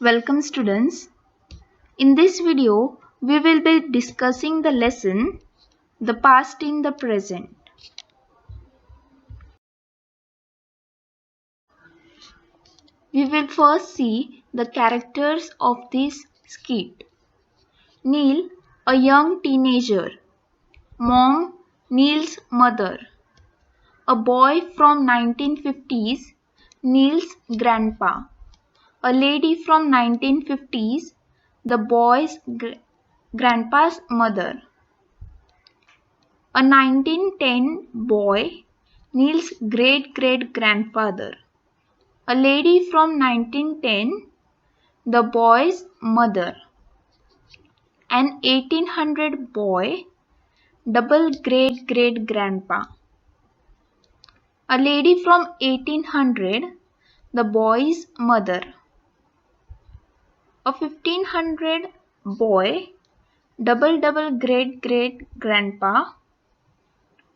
Welcome students. In this video, we will be discussing the lesson The Past in the Present. We will first see the characters of this skit. Neil, a young teenager. Mom, Neil's mother. A boy from 1950s, Neil's grandpa. A lady from 1950s, the boy's grandpa's mother. A 1910 boy, Neil's great-great-grandfather. A lady from 1910, the boy's mother. An 1800 boy, double great-great-grandpa. A lady from 1800, the boy's mother. A 1500 boy, double great-great-grandpa.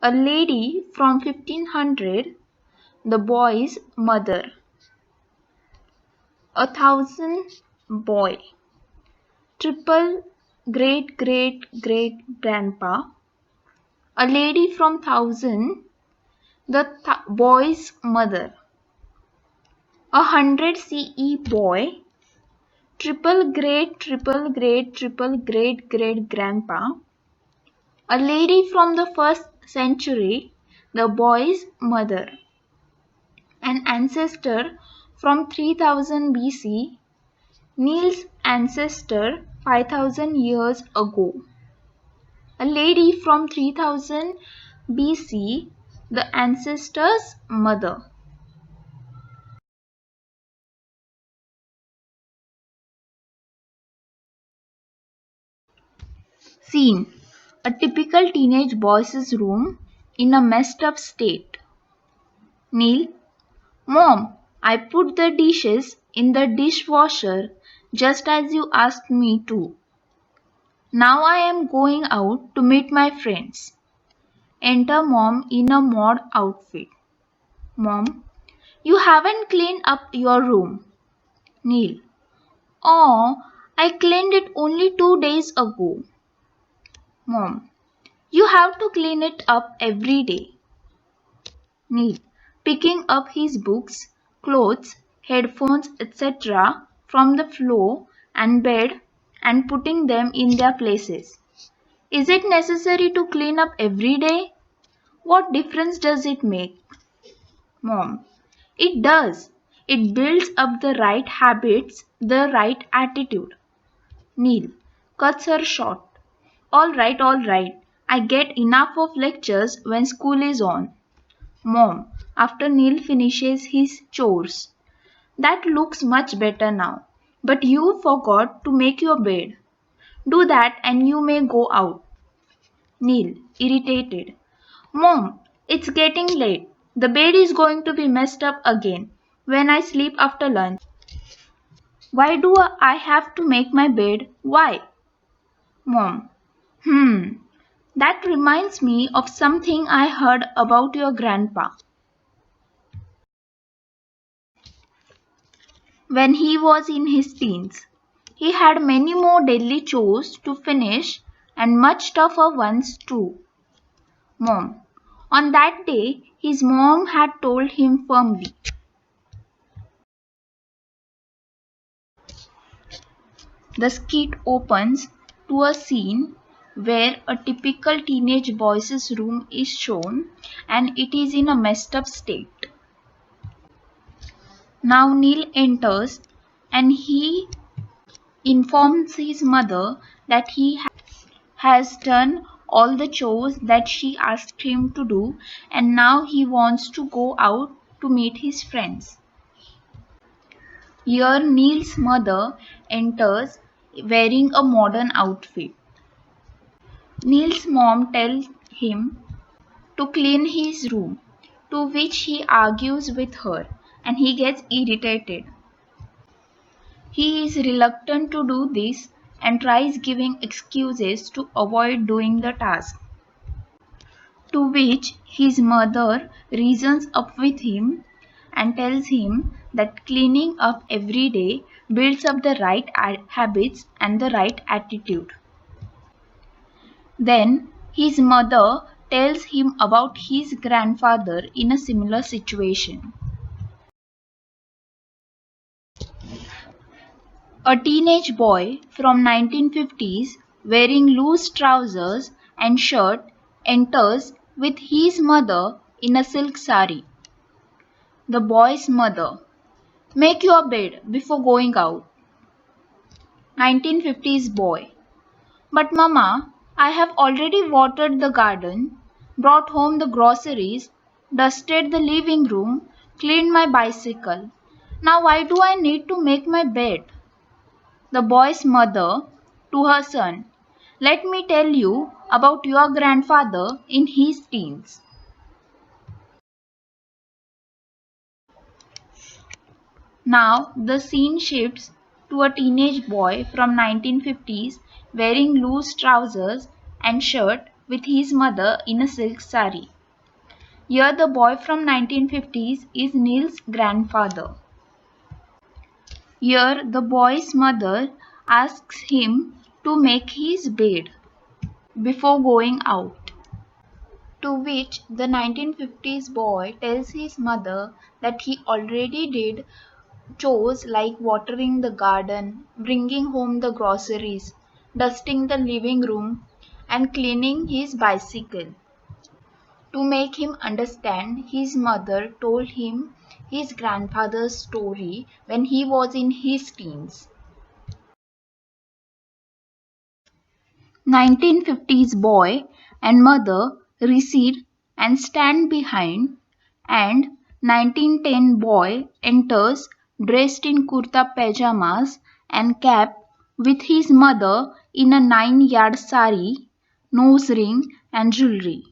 A lady from 1500, the boy's mother. 1000 boy, triple great-great-great-grandpa. A lady from 1000, the boy's mother. 100 CE boy, triple great-great-grandpa. A lady from the 1st century, the boy's mother. An ancestor from 3000 BC, Neil's ancestor 5000 years ago. A lady from 3000 BC, the ancestor's mother. Scene: a typical teenage boy's room in a messed up state. Neil: Mom, I put the dishes in the dishwasher just as you asked me to. Now I am going out to meet my friends. Enter Mom in a mod outfit. Mom: You haven't cleaned up your room. Neil: Oh, I cleaned it only 2 days ago. Mom: You have to clean it up every day. Neil, picking up his books, clothes, headphones, etc. from the floor and bed and putting them in their places. Is it necessary to clean up every day? What difference does it make? Mom: It does. It builds up the right habits, the right attitude. Neil cuts her short. All right. I get enough of lectures when school is on. Mom, after Neil finishes his chores: That looks much better now. But you forgot to make your bed. Do that and you may go out. Neil, irritated: Mom, it's getting late. The bed is going to be messed up again when I sleep after lunch. Why do I have to make my bed? Why? Mom: That reminds me of something I heard about your grandpa. When he was in his teens, he had many more daily chores to finish and much tougher ones too. Mom: On that day, his mom had told him firmly. The skit opens to a scene where a typical teenage boy's room is shown and it is in a messed up state. Now Neil enters and he informs his mother that he has done all the chores that she asked him to do and now he wants to go out to meet his friends. Here Neil's mother enters wearing a modern outfit. Neil's mom tells him to clean his room, to which he argues with her and he gets irritated. He is reluctant to do this and tries giving excuses to avoid doing the task. To which his mother reasons up with him and tells him that cleaning up every day builds up the right habits and the right attitude. Then his mother tells him about his grandfather in a similar situation. A teenage boy from 1950s wearing loose trousers and shirt enters with his mother in a silk sari. The boy's mother: make your bed before going out. 1950s boy: but mama, I have already watered the garden, brought home the groceries, dusted the living room, cleaned my bicycle. Now why do I need to make my bed? The boy's mother to her son: let me tell you about your grandfather in his teens. Now the scene shifts to a teenage boy from 1950s wearing loose trousers and shirt with his mother in a silk sari. Here the boy from 1950s is Neil's grandfather. Here the boy's mother asks him to make his bed before going out. To which the 1950s boy tells his mother that he already did chores like watering the garden, bringing home the groceries, dusting the living room, and cleaning his bicycle. To make him understand, his mother told him his grandfather's story when he was in his teens. 1950s boy and mother recede and stand behind, and 1910 boy enters dressed in kurta pajamas and cap with his mother in a 9-yard sari, nose ring and jewelry.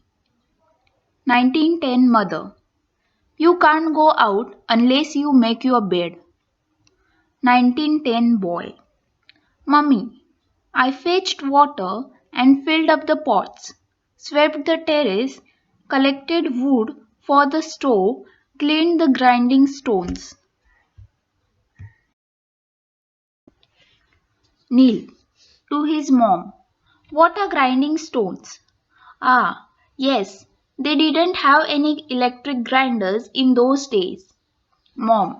1910 mother: you can't go out unless you make your bed. 1910 boy: mummy, I fetched water and filled up the pots, swept the terrace, collected wood for the stove, cleaned the grinding stones. Neil to his mom: what are grinding stones? Ah, yes, they didn't have any electric grinders in those days. Mom: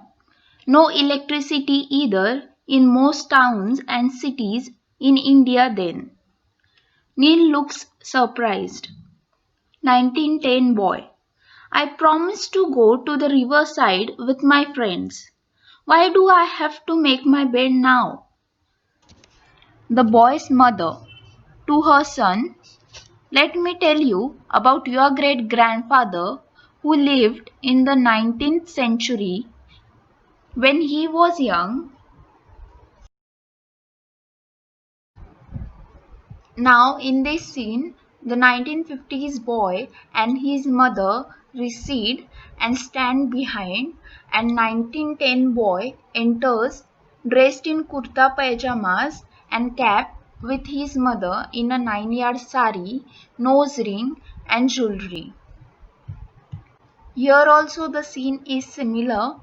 no electricity either in most towns and cities in India then. Neil looks surprised. 1910 boy: I promised to go to the riverside with my friends. Why do I have to make my bed now? The boy's mother to her son: let me tell you about your great grandfather who lived in the 19th century. When he was young, now in this scene, the 1950s boy and his mother recede and stand behind, and 1910 boy enters dressed in kurta pajamas and cap with his mother in a 9-yard sari, nose ring and jewelry. Here also the scene is similar.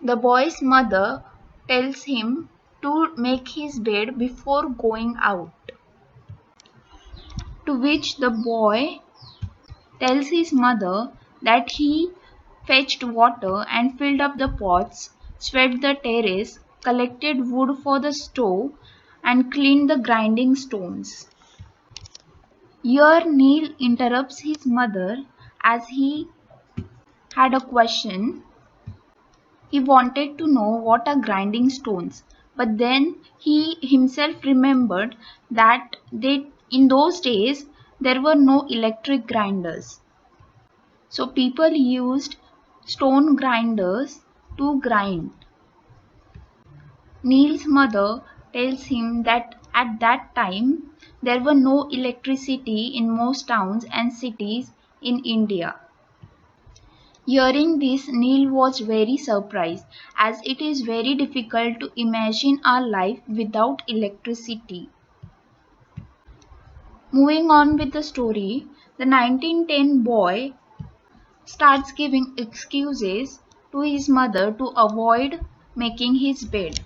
The boy's mother tells him to make his bed before going out. To which the boy tells his mother that he fetched water and filled up the pots, swept the terrace, collected wood for the stove, and cleaned the grinding stones. Here Neil interrupts his mother as he had a question. He wanted to know what are grinding stones, but then he himself remembered that in those days there were no electric grinders. So people used stone grinders to grind. Neil's mother tells him that at that time there were no electricity in most towns and cities in India. Hearing this, Neil was very surprised, as it is very difficult to imagine our life without electricity. Moving on with the story, the 1910 boy starts giving excuses to his mother to avoid making his bed,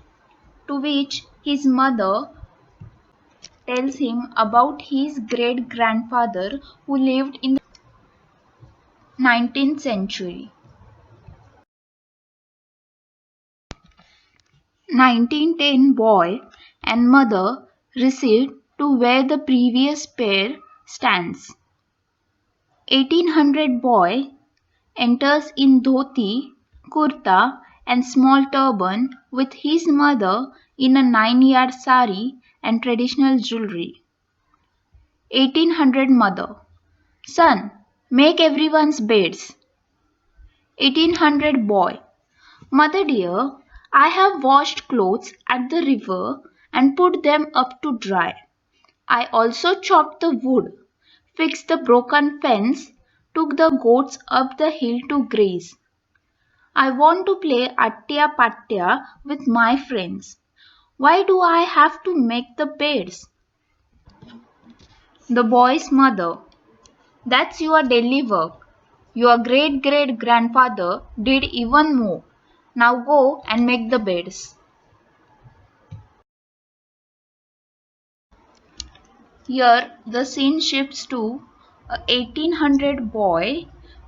to which his mother tells him about his great-grandfather who lived in the 19th century. 1910 boy and mother recede to where the previous pair stands. 1800 boy enters in dhoti, kurta and small turban with his mother in a 9-yard sari and traditional jewelry. 1800 mother: Son, make everyone's beds. 1800 boy: Mother dear, I have washed clothes at the river and put them up to dry. I also chopped the wood, fixed the broken fence, took the goats up the hill to graze. I want to play Attya Patya with my friends. Why do I have to make the beds? The boy's mother: That's your daily work. Your great-great-grandfather did even more. Now go and make the beds. Here the scene shifts to a 1800 boy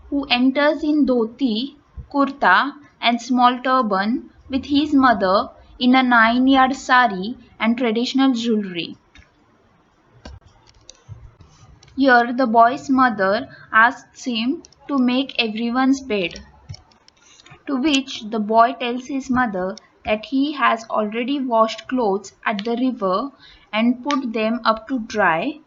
who enters in dhoti, kurta and small turban with his mother in a 9-yard sari and traditional jewelry. Here the boy's mother asks him to make everyone's bed, to which the boy tells his mother that he has already washed clothes at the river and put them up to dry.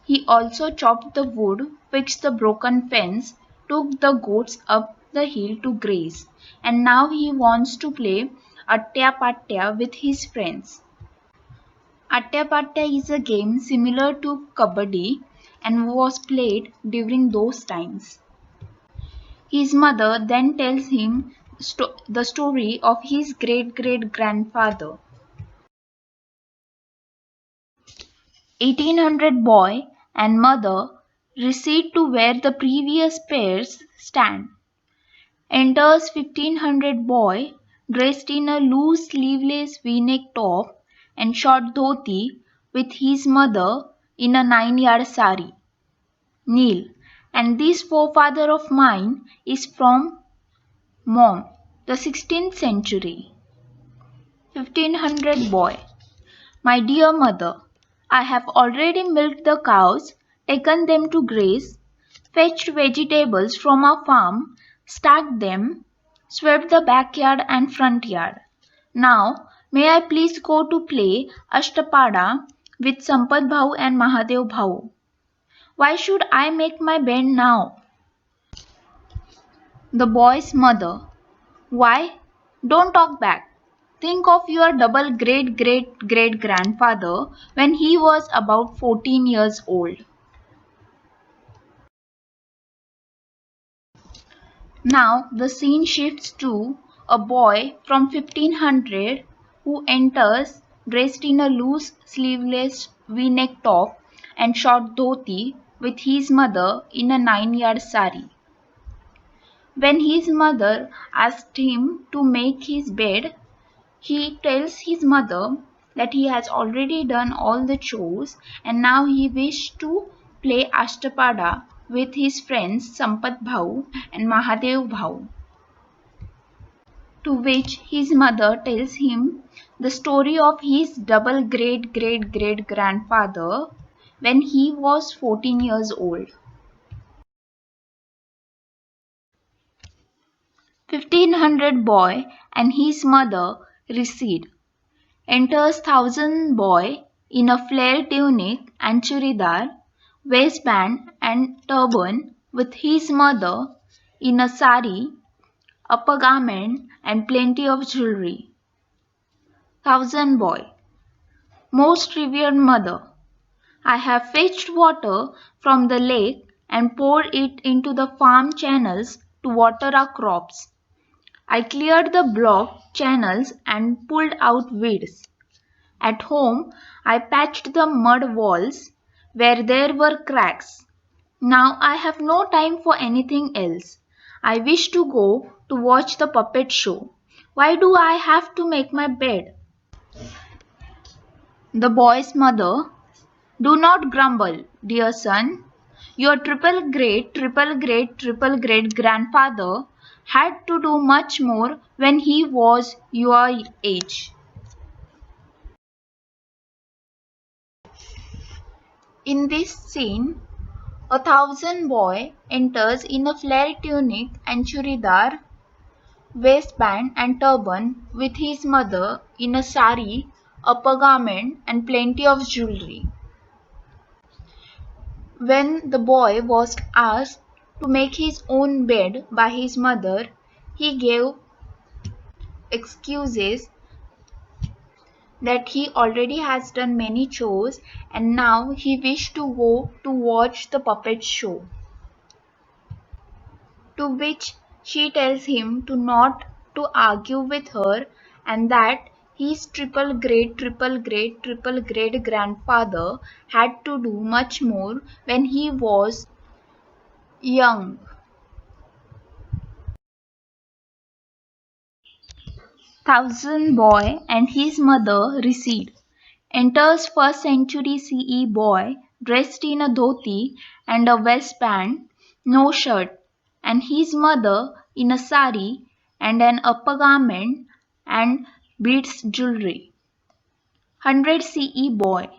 He also chopped the wood, fixed the broken fence, took the goats up the hill to graze, and now he wants to play Attya Patya with his friends. Attya Patya is a game similar to Kabaddi and was played during those times. His mother then tells him the story of his great-great-grandfather. 1800 boy and mother recede to where the previous pairs stand. Enters 1500 boy dressed in a loose sleeveless v-neck top and short dhoti with his mother in a 9-yard sari. Kneel. And this forefather of mine is from Mom, the 16th century. 1500 boy: My dear mother, I have already milked the cows, taken them to graze, fetched vegetables from our farm, stacked them, swept the backyard and front yard. Now, may I please go to play Ashtapada with Sampath Bhau and Mahadev Bhau? Why should I make my bed now? The boy's mother: Why? Don't talk back. Think of your double great-great-great-grandfather when he was about 14 years old. Now the scene shifts to a boy from 1500 who enters dressed in a loose sleeveless v-neck top and short dhoti with his mother in a 9-yard sari. When his mother asked him to make his bed, he tells his mother that he has already done all the chores and now he wishes to play Ashtapada with his friends Sampath Bhau and Mahadev Bhau. To which his mother tells him the story of his double great-great-great-grandfather when he was 14 years old. 1500 boy and his mother recede. Enters 1000 boy in a flare tunic and churidar, waistband and turban with his mother in a sari, upper garment and plenty of jewelry. 1000 boy: Most revered mother, I have fetched water from the lake and poured it into the farm channels to water our crops. I cleared the blocked channels and pulled out weeds. At home, I patched the mud walls where there were cracks. Now I have no time for anything else. I wish to go to watch the puppet show. Why do I have to make my bed? The boy's mother. Do not grumble, dear son. Your triple great grandfather had to do much more when he was your age. In this scene, a thousand boy enters in a flare tunic and churidar, waistband and turban, with his mother in a sari, upper garment and plenty of jewelry. When the boy was asked to make his own bed by his mother, he gave excuses that he already has done many chores and now he wished to go to watch the puppet show. To which she tells him to not to argue with her and that his triple great grandfather had to do much more when he was young. Thousand Boy and his mother recede. Enters first century CE boy dressed in a dhoti and a waistband, no shirt, and his mother in a sari and an upper garment and beads jewelry. 100 CE boy.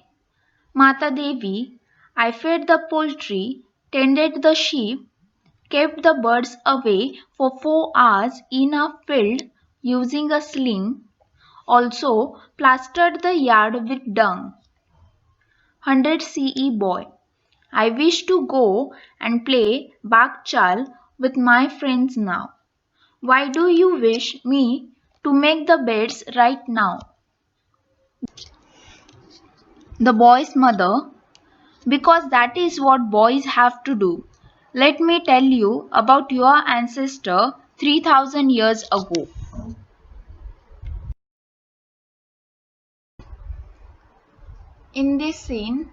Mata Devi, I fed the poultry, tended the sheep, kept the birds away for 4 hours in a field using a sling, also plastered the yard with dung. 100 CE boy. I wish to go and play Bakchal with my friends now. Why do you wish me to make the beds right now? The boy's mother. Because that is what boys have to do. Let me tell you about your ancestor 3000 years ago. In this scene,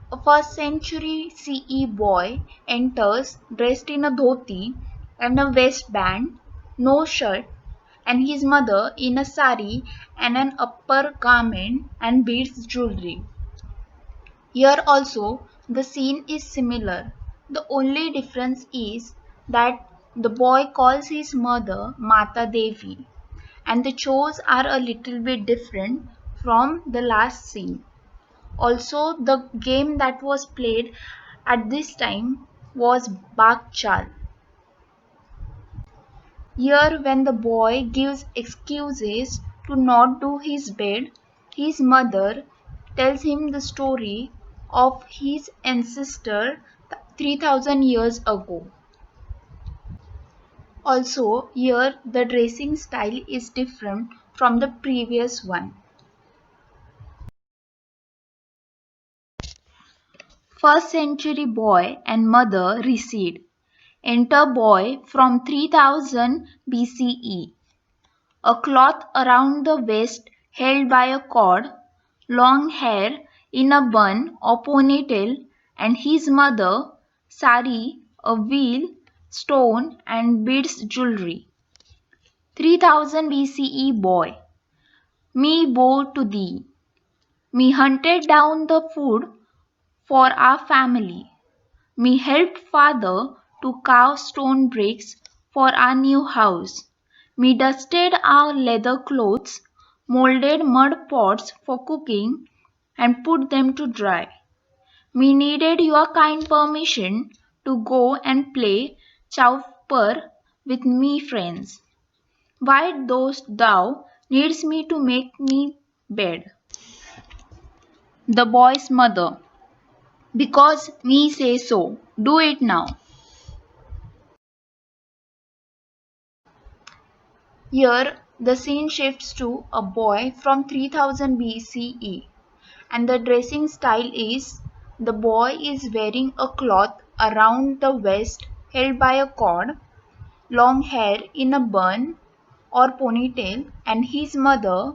a first century CE boy enters dressed in a dhoti and a waistband, no shirt, and his mother in a sari and an upper garment and beads jewelry. Here also the scene is similar. The only difference is that the boy calls his mother Mata Devi and the chores are a little bit different from the last scene. Also, the game that was played at this time was Bakchal. Here, when the boy gives excuses to not do his bed, his mother tells him the story of his ancestor 3000 years ago. Also, here the dressing style is different from the previous one. First century boy and mother recede. Enter boy from 3000 BCE. A cloth around the waist held by a cord, long hair in a bun or ponytail, and his mother, sari, a wheel, stone, and beads jewelry. 3000 BCE boy. Me bore to thee. Me hunted down the food for our family. Me helped father to carve stone bricks for our new house. Me dusted our leather clothes, molded mud pots for cooking, and put them to dry. Me needed your kind permission to go and play chowper with me friends. Why dost thou needs me to make me bed? The boy's mother. Because me say so. Do it now. Here, the scene shifts to a boy from 3000 BCE, and the dressing style is the boy is wearing a cloth around the waist held by a cord, long hair in a bun or ponytail, and his mother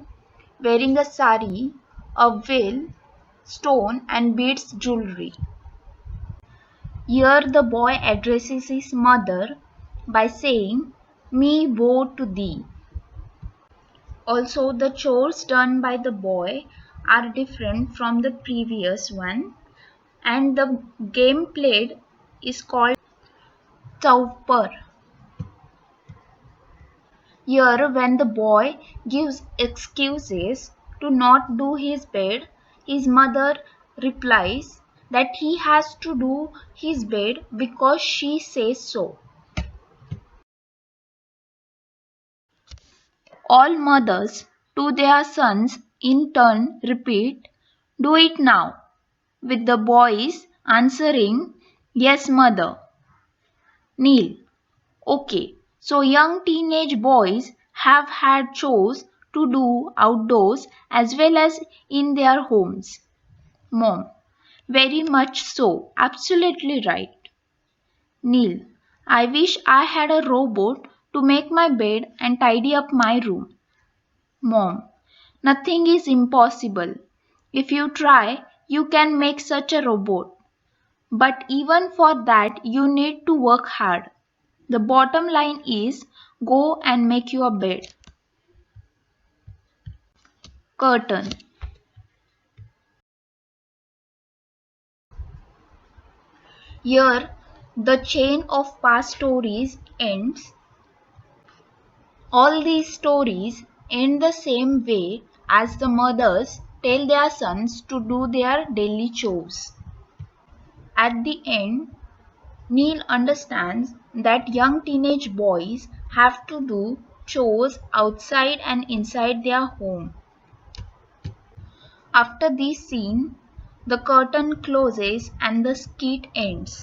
wearing a sari, a veil, stone, and beads jewelry. Here, the boy addresses his mother by saying, Me woe to thee. Also, the chores done by the boy are different from the previous one, and the game played is called Chaupar. Here, when the boy gives excuses to not do his bed, his mother replies that he has to do his bed because she says so. All mothers to their sons in turn repeat, "Do it now," with the boys answering, "Yes, mother." Neil: Okay, so young teenage boys have had chores to do outdoors as well as in their homes. Mom: Very much so, absolutely right. Neil: I wish I had a robot to make my bed and tidy up my room. Mom: Nothing is impossible. If you try, you can make such a robot. But even for that, you need to work hard. The bottom line is, go and make your bed. Curtain. Here, the chain of past stories ends. All these stories end the same way as the mothers tell their sons to do their daily chores. At the end, Neil understands that young teenage boys have to do chores outside and inside their home. After this scene, the curtain closes and the skit ends.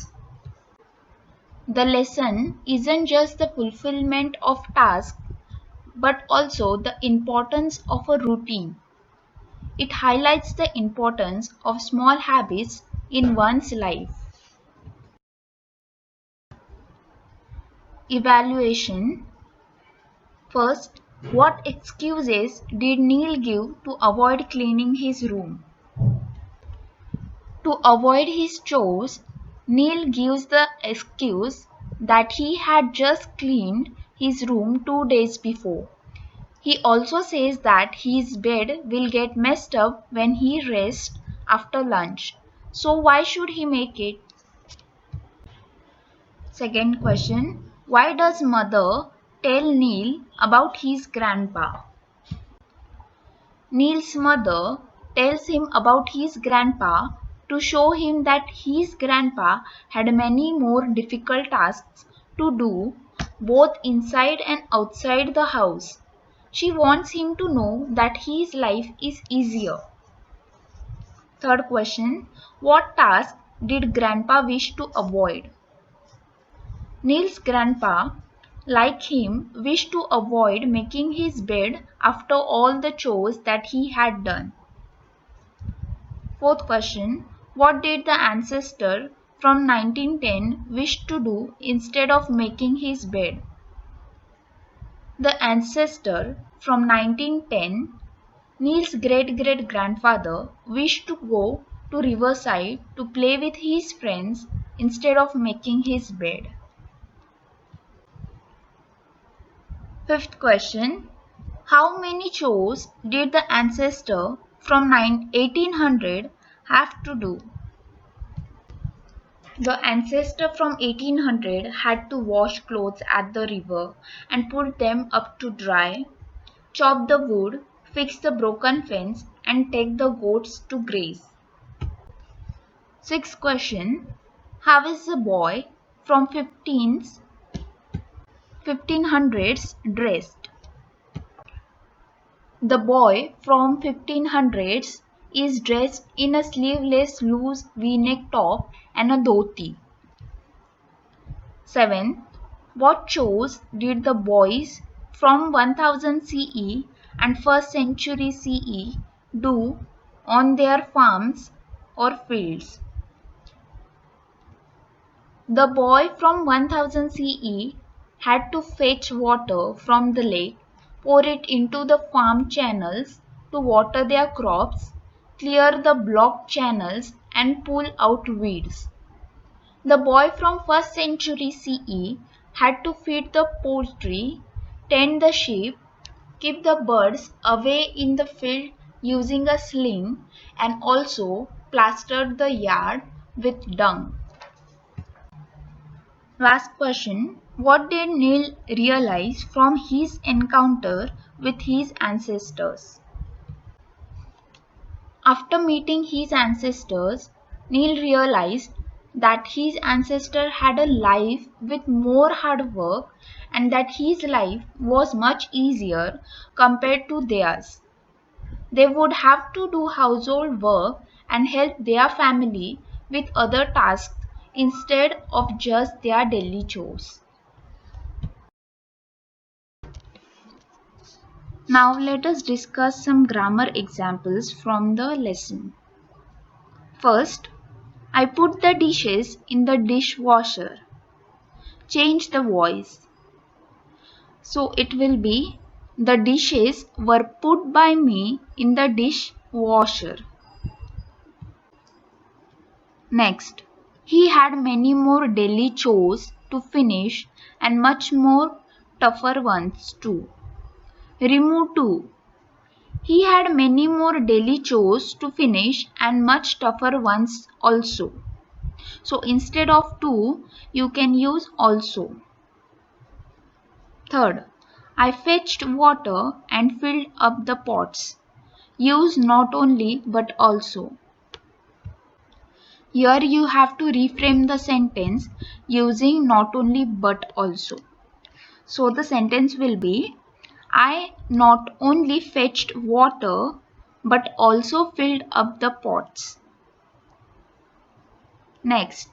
The lesson isn't just the fulfillment of tasks but also the importance of a routine. It highlights the importance of small habits in one's life. Evaluation. First, what excuses did Neil give to avoid cleaning his room? To avoid his chores, Neil gives the excuse that he had just cleaned his room 2 days before. He also says that his bed will get messed up when he rests after lunch. So why should he make it? Second question. Why does mother tell Neil about his grandpa? Neil's mother tells him about his grandpa to show him that his grandpa had many more difficult tasks to do both inside and outside the house. She wants him to know that his life is easier. Third question. What task did grandpa wish to avoid? Neil's grandpa, like him, wished to avoid making his bed after all the chores that he had done. Fourth question. What did the ancestor from 1910 wish to do instead of making his bed? The ancestor from 1910, Neil's great-great-grandfather, wished to go to riverside to play with his friends instead of making his bed. Fifth question. How many chores did the ancestor from 1800 have to do? The ancestor from 1800 had to wash clothes at the river and put them up to dry, chop the wood, fix the broken fence, and take the goats to graze. Sixth question. How is the boy from 1500s dressed? The boy from 1500s is dressed in a sleeveless loose V-neck top and a dhoti. 7. What chores did the boys from 1000 CE and 1st century CE do on their farms or fields? The boy from 1000 CE had to fetch water from the lake, pour it into the farm channels to water their crops, clear the blocked channels and pull out weeds. The boy from 1st century CE had to feed the poultry, tend the sheep, keep the birds away in the field using a sling, and also plastered the yard with dung. Last question. What did Neil realize from his encounter with his ancestors? After meeting his ancestors, Neil realized that his ancestor had a life with more hard work and that his life was much easier compared to theirs. They would have to do household work and help their family with other tasks instead of just their daily chores. Now let us discuss some grammar examples from the lesson. First, I put the dishes in the dishwasher. Change the voice. So it will be, the dishes were put by me in the dishwasher. Next, he had many more daily chores to finish and much more tougher ones too. Remove 2. He had many more daily chores to finish and much tougher ones also. So instead of 2, you can use also. Third, I fetched water and filled up the pots. Use not only but also. Here you have to reframe the sentence using not only but also. So the sentence will be, I not only fetched water but also filled up the pots. Next,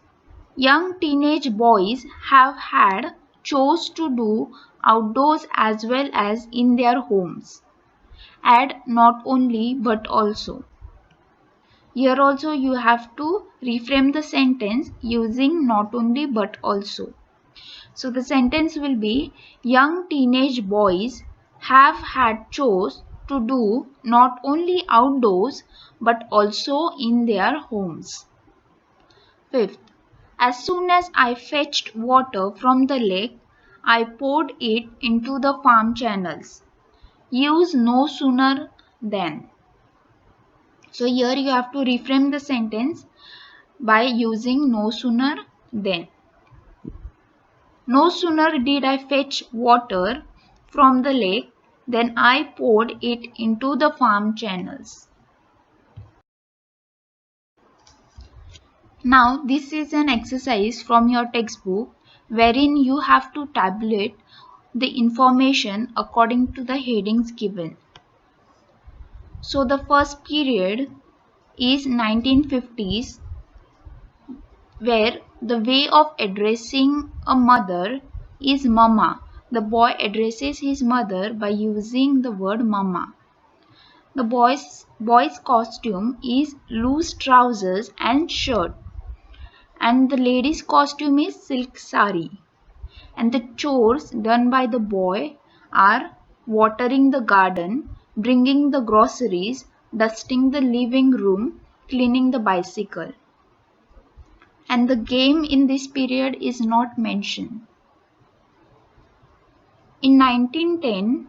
young teenage boys have had chores to do outdoors as well as in their homes. Add not only but also. Here also you have to reframe the sentence using not only but also. So the sentence will be, young teenage boys have had chores to do not only outdoors but also in their homes. Fifth, as soon as I fetched water from the lake, I poured it into the farm channels. Use no sooner than. So here you have to reframe the sentence by using no sooner than. No sooner did I fetch water from the lake than I poured it into the farm channels. Now this is an exercise from your textbook wherein you have to tabulate the information according to the headings given. So the first period is 1950s, where the way of addressing a mother is mama. The boy addresses his mother by using the word mama. The boy's costume is loose trousers and shirt, and the lady's costume is silk sari. And the chores done by the boy are watering the garden, bringing the groceries, dusting the living room, cleaning the bicycle. And the game in this period is not mentioned. In 1910,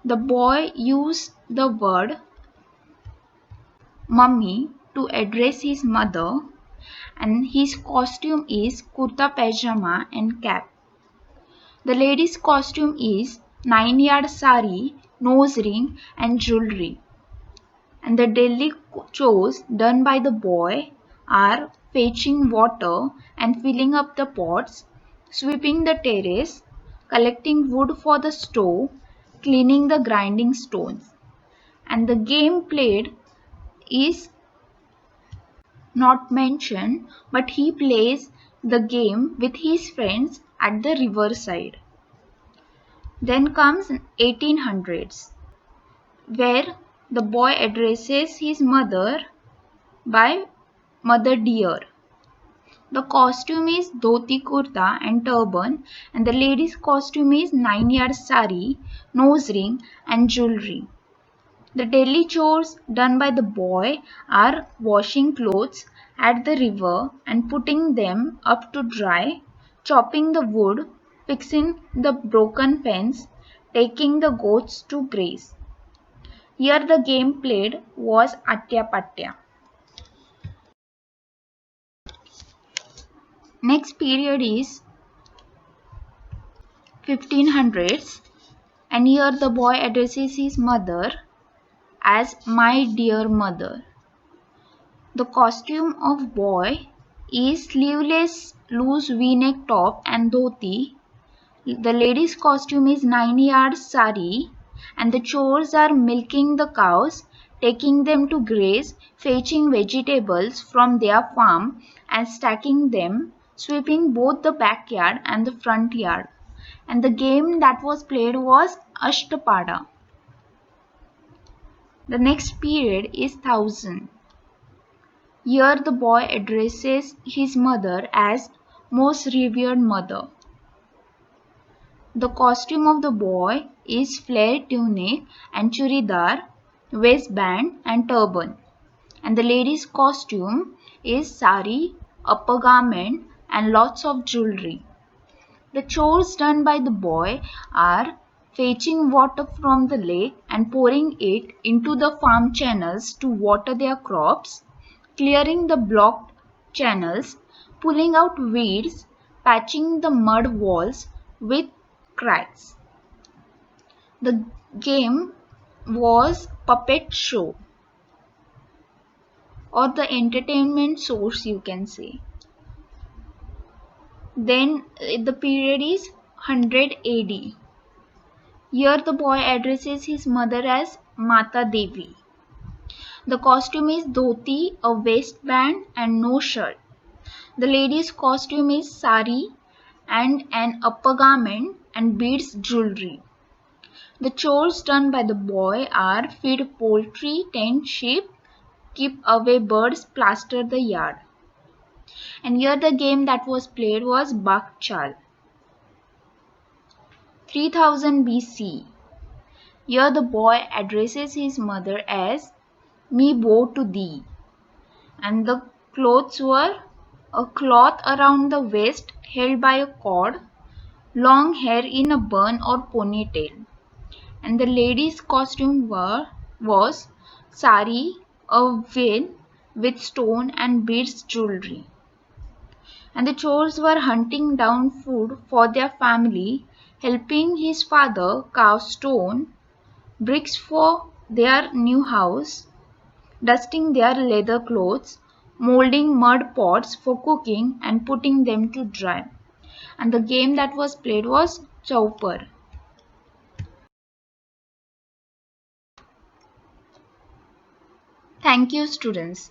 the boy used the word mummy to address his mother, and his costume is kurta pajama and cap. The lady's costume is 9-yard sari, nose ring and jewelry. And the daily chores done by the boy are fetching water and filling up the pots, sweeping the terrace, collecting wood for the stove, cleaning the grinding stones. And the game played is not mentioned, but he plays the game with his friends at the riverside. Then comes 1800s, where the boy addresses his mother by Mother Dear. The costume is dhoti kurta and turban, and the lady's costume is 9-yard sari, nose ring and jewelry. The daily chores done by the boy are washing clothes at the river and putting them up to dry, chopping the wood, fixing the broken fence, taking the goats to graze. Here the game played was Atya Patya. Next period is 1500s, and here the boy addresses his mother as my dear mother. The costume of boy is sleeveless loose v-neck top and dhoti. The lady's costume is 9 yard sari, and the chores are milking the cows, taking them to graze, fetching vegetables from their farm and stacking them, sweeping both the backyard and the front yard. And the game that was played was Ashtapada. The next period is 1000. Here the boy addresses his mother as most revered mother. The costume of the boy is flare tunic and churidar, waistband and turban. And the lady's costume is sari, upper garment and lots of jewelry. The chores done by the boy are fetching water from the lake and pouring it into the farm channels to water their crops, clearing the blocked channels, pulling out weeds, patching the mud walls with cracks. The game was puppet show, or the entertainment source you can say. Then the period is 100 AD. Here the boy addresses his mother as Mata Devi. The costume is dhoti, a waistband and no shirt. The lady's costume is sari and an upper garment and beads jewelry. The chores done by the boy are feed poultry, tend sheep, keep away birds, plaster the yard. And here the game that was played was Bak Chal. 3000 BC. Here the boy addresses his mother as me bow to thee, and the clothes were a cloth around the waist held by a cord, long hair in a bun or ponytail, and the lady's costume was sari, a veil with stone and beads jewelry. And the chores were hunting down food for their family, helping his father carve stone bricks for their new house, dusting their leather clothes, molding mud pots for cooking and putting them to dry. And the game that was played was Chaupar. Thank you, students.